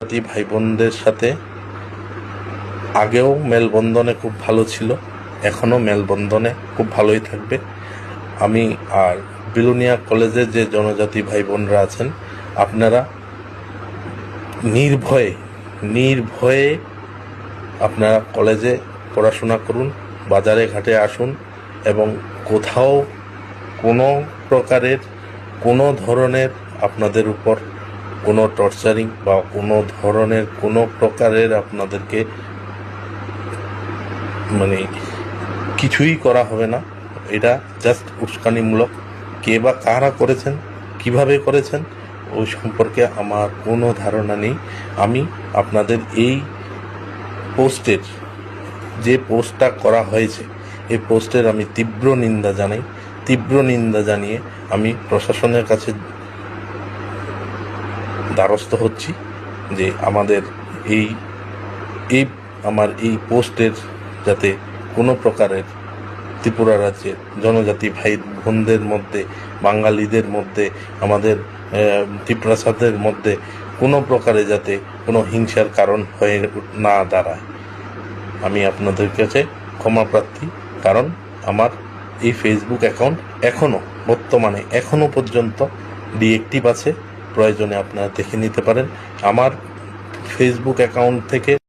জাতি ভাই বোনদের সাথে আগেও মেলবন্ধনে খুব ভালো ছিল, এখনও মেলবন্ধনে খুব ভালোই থাকবে। আমি আর বিলোনিয়া কলেজে যে জনজাতি ভাই বোনরা আছেন, আপনারা নির্ভয়ে আপনারা কলেজে পড়াশোনা করুন, বাজারে ঘাটে আসুন এবং কোথাও কোনো ধরনের আপনাদের উপর কোনো টর্চারিং বা কোনো প্রকারের আপনাদেরকে কিছুই করা হবে না। এটা জাস্ট উস্কানিমূলক। কে বা কারা করেছেন, কিভাবে করেছেন, ওই সম্পর্কে আমার কোনো ধারণা নেই। আমি আপনাদের এই যে পোস্টটা করা হয়েছে, এই পোস্টের আমি তীব্র নিন্দা জানিয়ে আমি প্রশাসনের কাছে দ্বারস্থ হচ্ছি যে আমার এই পোস্টের যাতে কোনো প্রকারের ত্রিপুরা রাজ্যের জনজাতি ভাই বোনদের মধ্যে, বাঙালিদের মধ্যে, আমাদের ত্রিপ্রাসাদের মধ্যে কোনো প্রকারে যাতে কোনো হিংসার কারণ হয়ে না দাঁড়ায়। আমি আপনাদের কাছে ক্ষমা প্রার্থী, কারণ আমার এই ফেসবুক অ্যাকাউন্ট বর্তমানে এখনও পর্যন্ত ডিএক্টিভ আছে। প্রয়োজনে আপনারা দেখে নিতে পারেন। আমার ফেসবুক অ্যাকাউন্ট থেকে